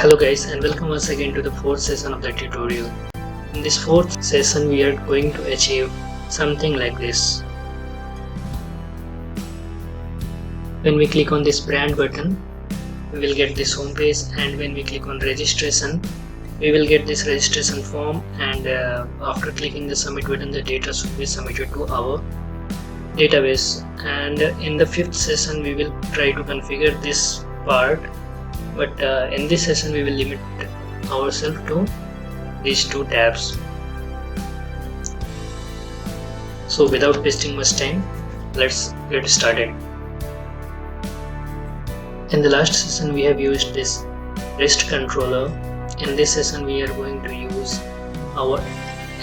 Hello guys, and welcome once again to the fourth session of the tutorial. In this fourth session we are going to achieve something like this. When we click on this brand button, we will get this home page, and when we click on registration, we will get this registration form, and after clicking the submit button, the data should be submitted to our database. And in the fifth session we will try to configure this part, but in this session we will limit ourselves to these two tabs. So without wasting much time, let's get started. In the last session we have used this REST controller. In this session we are going to use our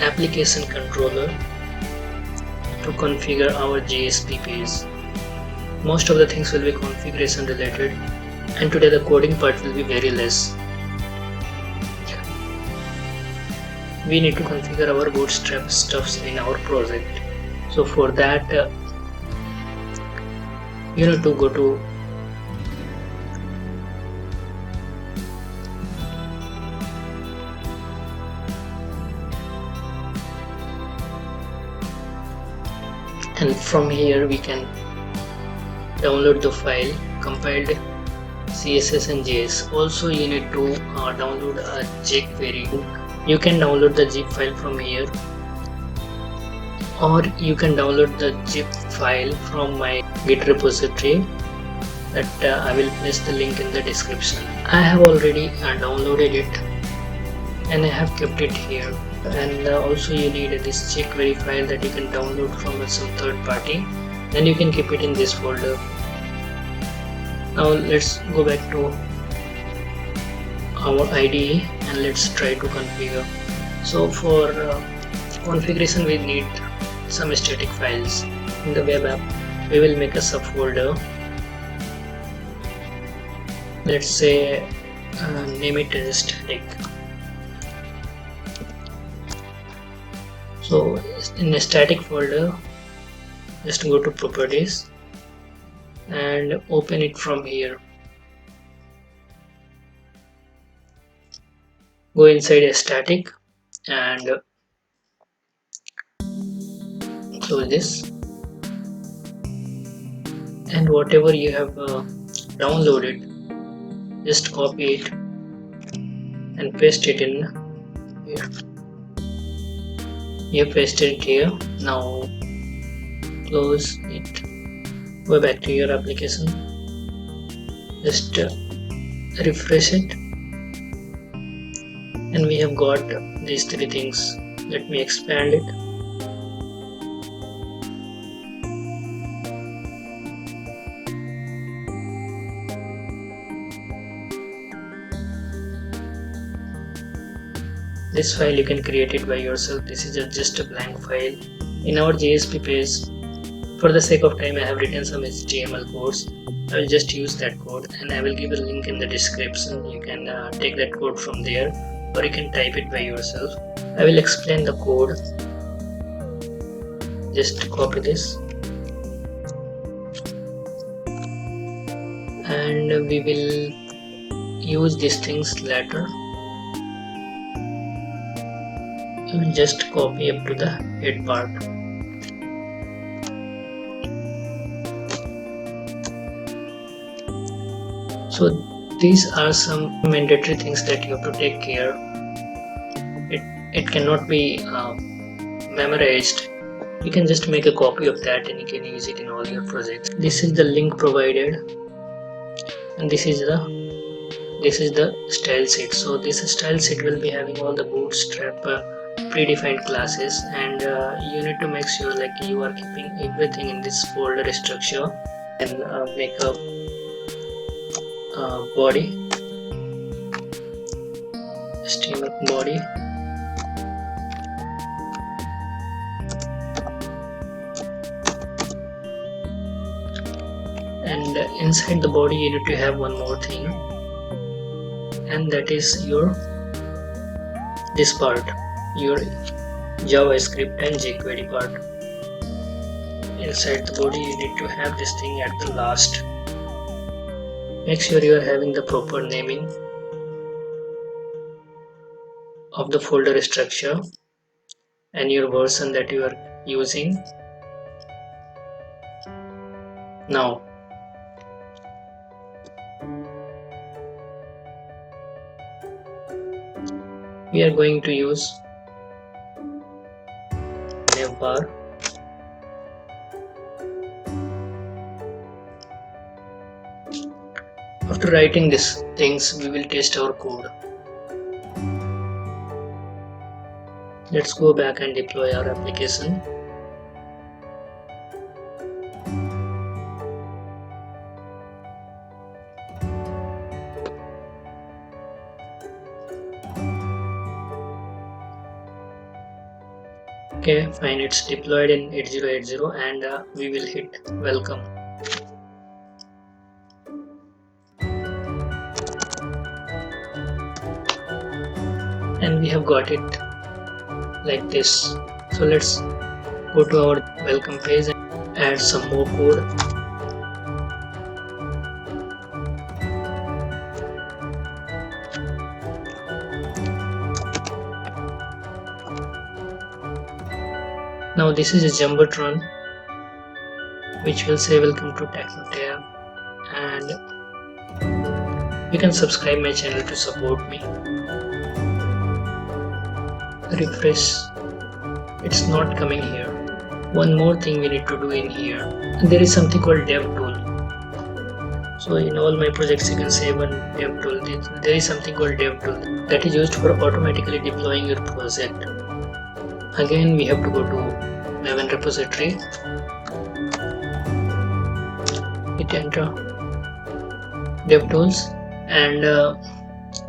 application controller to configure our JSP page. Most of the things will be configuration related, and today the coding part will be very less. We need to configure our Bootstrap stuffs in our project. So for that you need to go to and from here we can download the file compiled CSS and JS. Also you need to download a jQuery. You can download the zip file from here, or you can download the zip file from my Git repository that I will place the link in the description. I have already downloaded it and I have kept it here. And also you need this jQuery file that you can download from some third party, then you can keep it in this folder. Now let's go back to our IDE and let's try to configure. So for configuration we need some static files. In the web app we will make a subfolder. Let's say name it as static. So in a static folder, just go to properties and open it from here. Go inside a static and close this, and whatever you have downloaded, just copy it and paste it in here. You pasted it here. Now close it, go back to your application, just refresh it, and we have got these three things. Let me expand it. This file you can create it by yourself. This is just a blank file. In our JSP page, for the sake of time, I have written some HTML codes. I will just use that code, and I will give a link in the description. You can take that code from there, or you can type it by yourself. I will explain the code. Just copy this, and we will use these things later. Just copy up to the head part. So these are some mandatory things that you have to take care. It cannot be memorized. You can just make a copy of that and you can use it in all your projects. This is the link provided, and this is the style sheet. So this style sheet will be having all the Bootstrap predefined classes, and you need to make sure like you are keeping everything in this folder structure, and make a body, HTML body, and inside the body you need to have one more thing, and that is this part, your JavaScript and jQuery part. Inside the body you need to have this thing at the last. Make sure you are having the proper naming. of the folder structure and your version that you are using. Now we are going to use navbar. After writing these things, we will test our code. Let's go back and deploy our application. Okay, fine, it's deployed in 8080 and we will hit welcome. And we have got it like this. So let's go to our welcome page and add some more code. Now this is a jumbotron which will say welcome to TecnoTab, and you can subscribe my channel to support me. Refresh. It's not coming here. One more thing we need to do in here. There is something called Devtool. So in all my projects you can save one Devtool. There is something called Devtool that is used for automatically deploying your project. Again we have to go to Maven repository. Hit enter DevTools and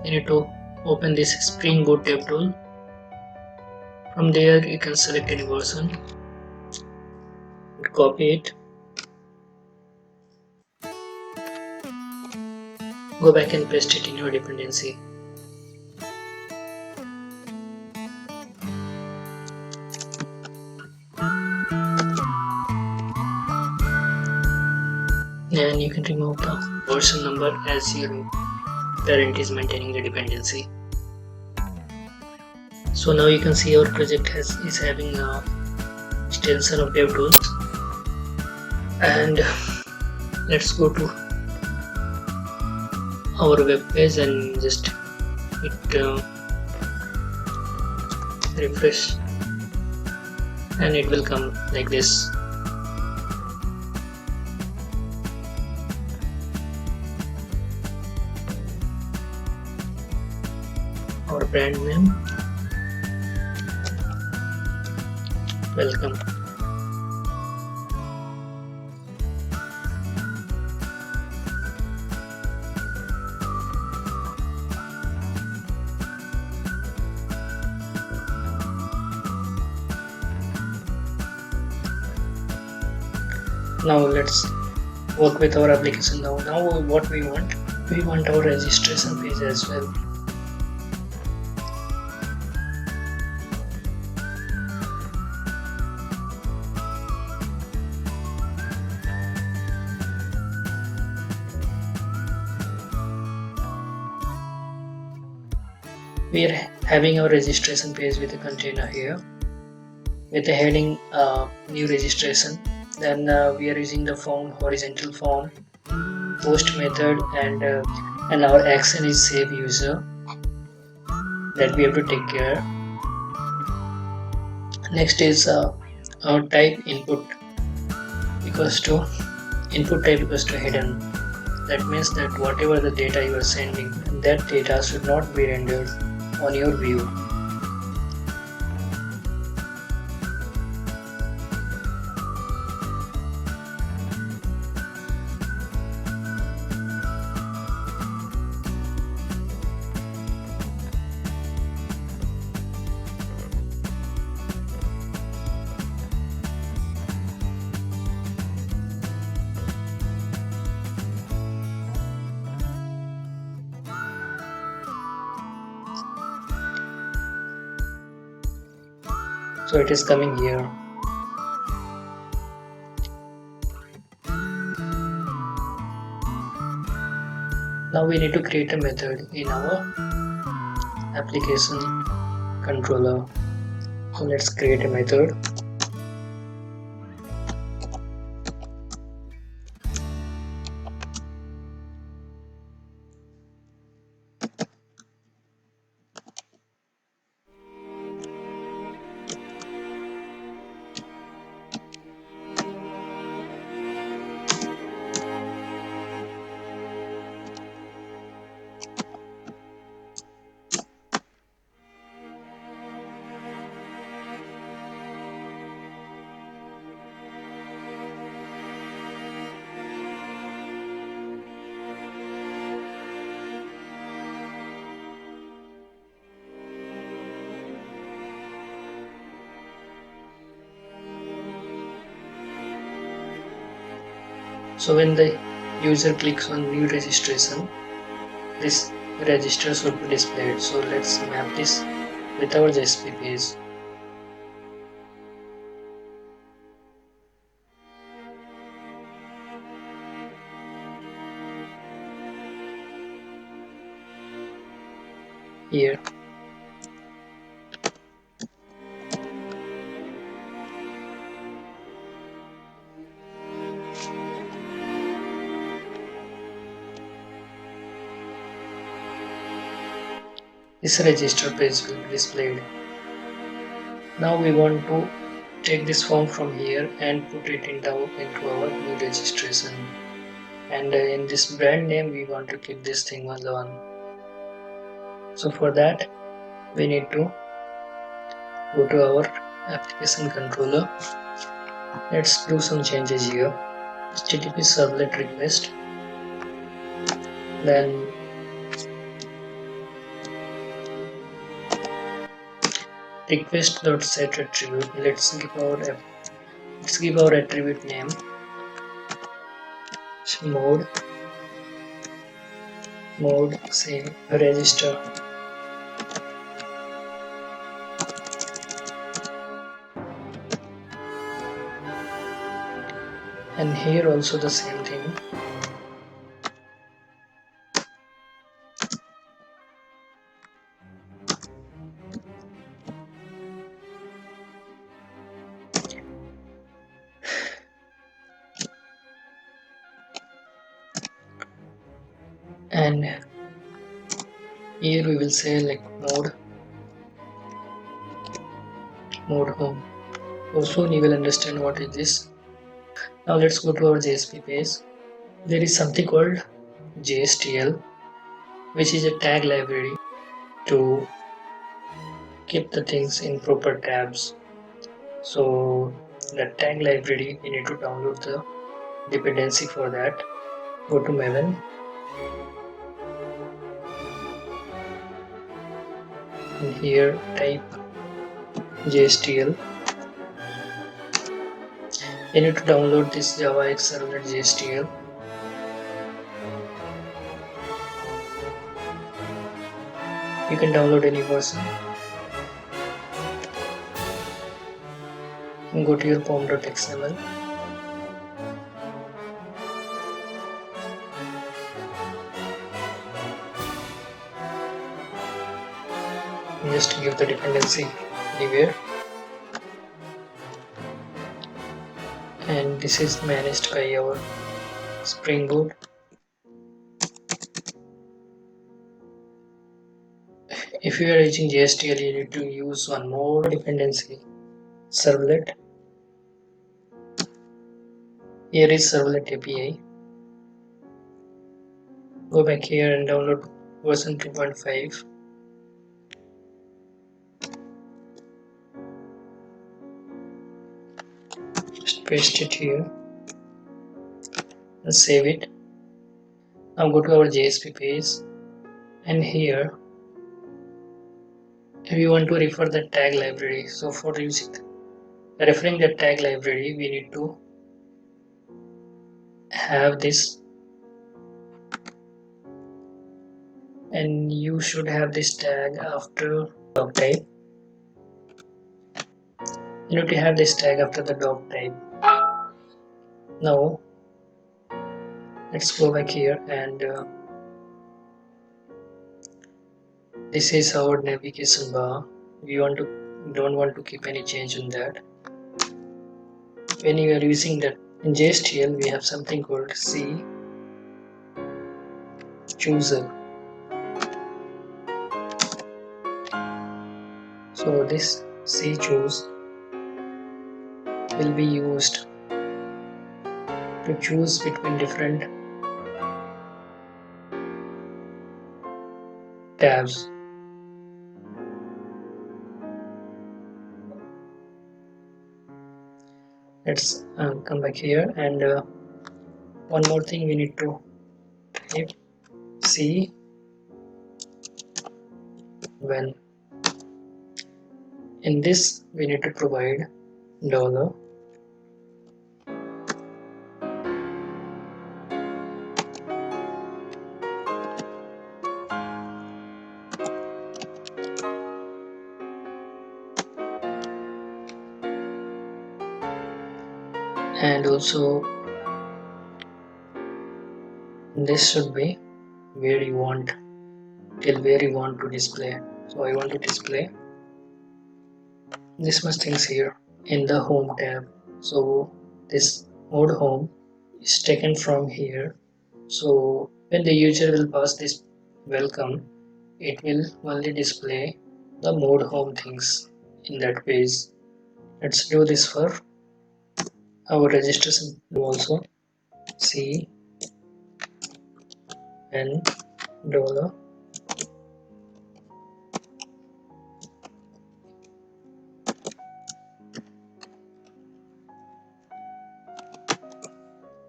you need to open this Spring Boot DevTool. From there you can select any version, copy it, go back and paste it in your dependency. And you can remove the version number as your parent is maintaining the dependency. So now you can see our project is having a extension of DevTools, and let's go to our web page and just hit refresh, and it will come like this. Our brand name, welcome. Now let's work with our application. Now what we want our registration page as well. We are having our registration page with a container here with the heading new registration. Then we are using the form, horizontal form, post method, and our action is save user, that we have to take care. Next is our type input equals to input type equals to hidden. That means that whatever the data you are sending, that data should not be rendered on your view. So it is coming here. Now we need to create a method in our application. controller. So let's create a method. So when the user clicks on new registration, this register should be displayed. So let's map this with our JSP page. Here. This register page will be displayed. Now we want to take this form from here and put it into our new registration. And in this brand name we want to keep this thing alone. So for that we need to go to our application controller. Let's do some changes here. HTTP servlet request, then request.set attribute. Let's give our attribute name mode say register. And here also the same thing. And here we will say like mode home. So soon you will understand what is this. Now let's go to our JSP page. There is something called JSTL, which is a tag library to keep the things in proper tabs. So the tag library, we need to download the dependency for that. Go to Maven and here type JSTL. You need to download this Java X servlet JSTL. You can download any version. And go to your pom.xml. And just give the dependency anywhere. And this is managed by our Spring Boot. If you are using JSTL, you need to use one more dependency, servlet. Here is servlet API. Go back here and download version 2.5. Just paste it here and save it. Now go to our JSP page, and here we want to refer the tag library. So for referring the tag library, we need to have this, and you should have this tag after doc type. You need to have this tag after the doc type. Now let's go back here, and this is our navigation bar. we don't want to keep any change on that. When you are using that in JSTL, we have something called C chooser. So this C choose will be used to choose between different tabs. Let's come back here, and one more thing we need to type C when. In this we need to provide dollar and also this should be where you want to display. So I want to display this much things here in the home tab. So this mode home is taken from here. So when the user will pass this welcome, it will only display the mode home things in that page. Let's do this for our registration also. C and dollar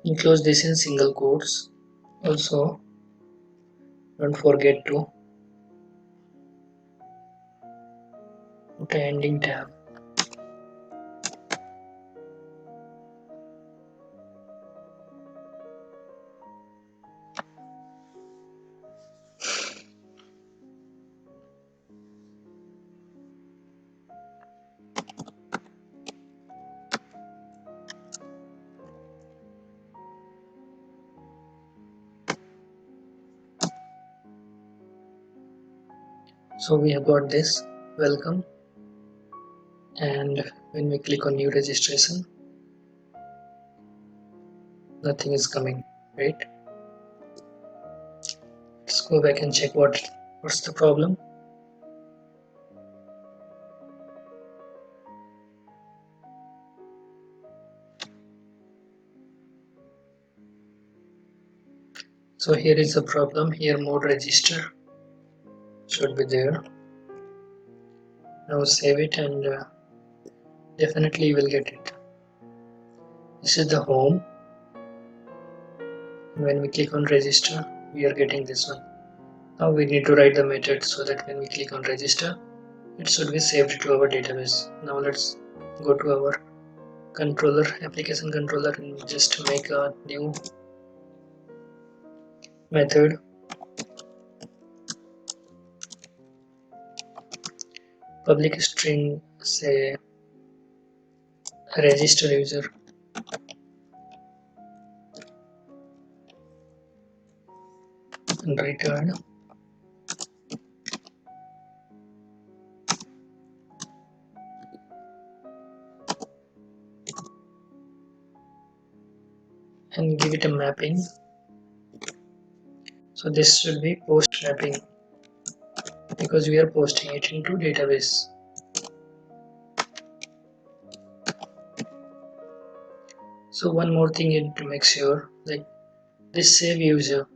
enclose this in single quotes. Also don't forget to put an ending tab. So we have got this welcome, and when we click on new registration, nothing is coming, right? Let's go back and check what's the problem. So here is the problem. Here mode register should be there. Now save it, and definitely you will get it. This is the home. When we click on register, we are getting this one. Now we need to write the method so that when we click on register, it should be saved to our database. Now let's go to our controller, application controller, and just make a new method. Public string, say register user, and return and give it a mapping. So this should be post mapping because we are posting it into database. So one more thing you need to make sure, like this save user,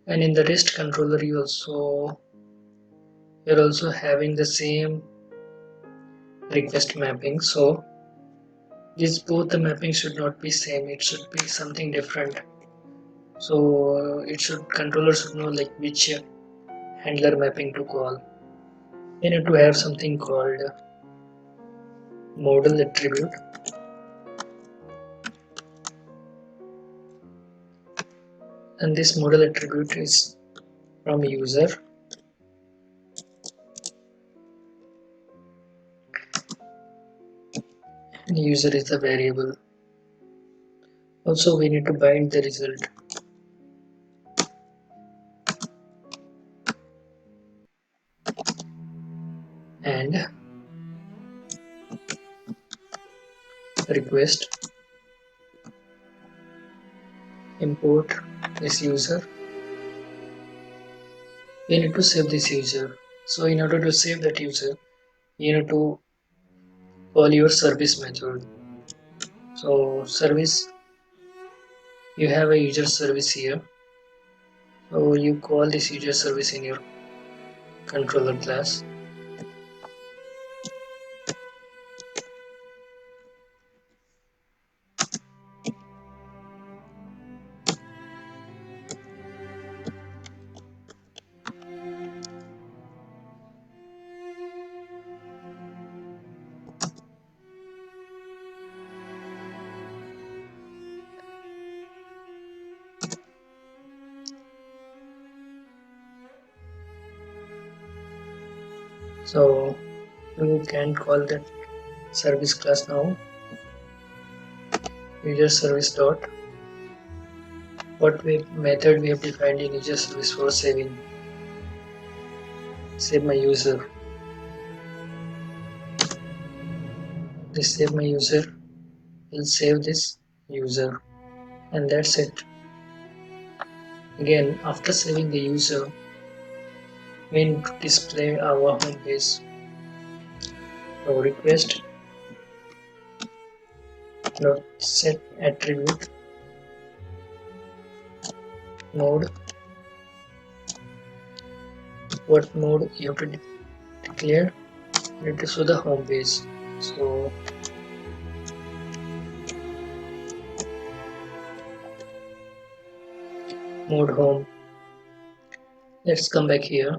and in the REST controller you're also having the same request mapping. So these both the mapping should not be same, it should be something different. So it should controller should know like which handler mapping to call. You need to have something called model attribute, and this model attribute is from user, and user is the variable. Also we need to bind the result. request import this user. We need to save this user. So in order to save that user, you need to call your service method. So service, you have a user service here. So you call this user service in your controller class. So you can call that service class now. User service dot. What method we have defined in user service for saving? Save my user. This save my user will save this user, and that's it. Again, after saving the user, we need to display our home page. So request dot set attribute mode. What mode you have to declare? You need to show the home page. So mode home. Let's come back here.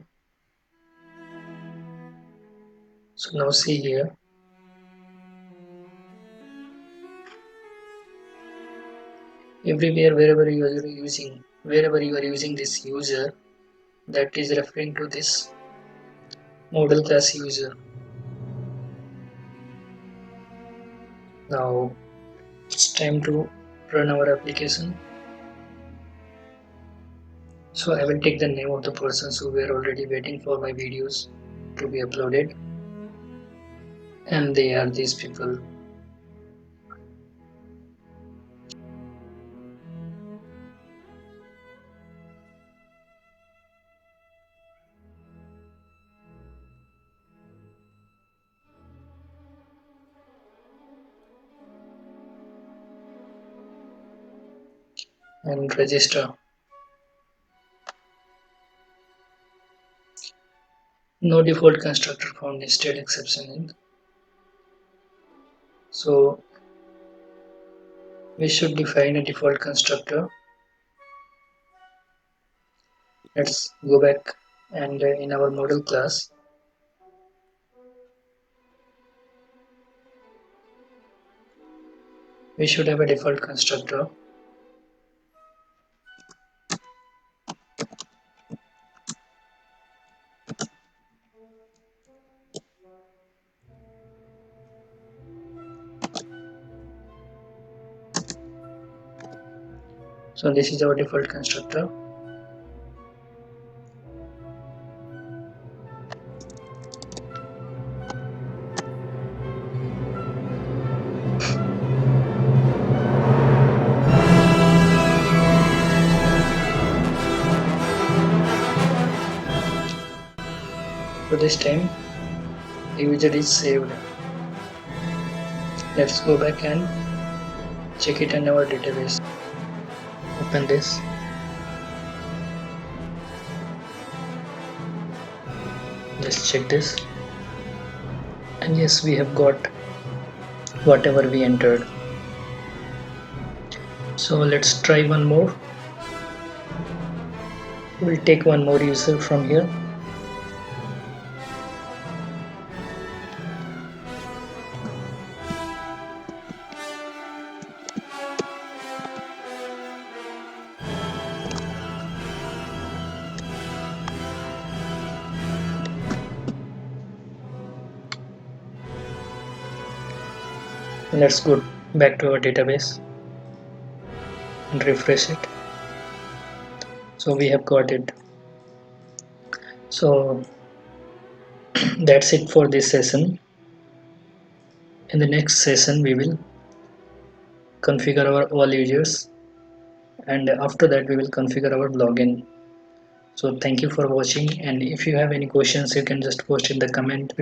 So now see here. Everywhere wherever you are using this user, that is referring to this model class user. Now it's time to run our application. So I will take the name of the persons who were already waiting for my videos to be uploaded, and they are these people. And register. No default constructor found, instead exception in. So we should define a default constructor. Let's go back, and in our model class we should have a default constructor. So this is our default constructor. So this time the user is saved. Let's go back and check it in our database. Open this. Just check this, and yes, we have got whatever we entered. So let's try one more. We'll take one more user from here. Let's go back to our database and refresh it. So we have got it. So that's it for this session. In the next session we will configure our all users, and after that we will configure our login. So thank you for watching, and if you have any questions you can just post in the comment.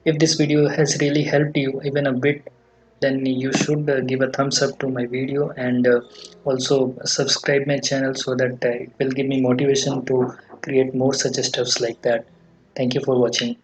If this video has really helped you even a bit, then you should give a thumbs up to my video, and also subscribe my channel so that it will give me motivation to create more such stuffs like that. Thank you for watching.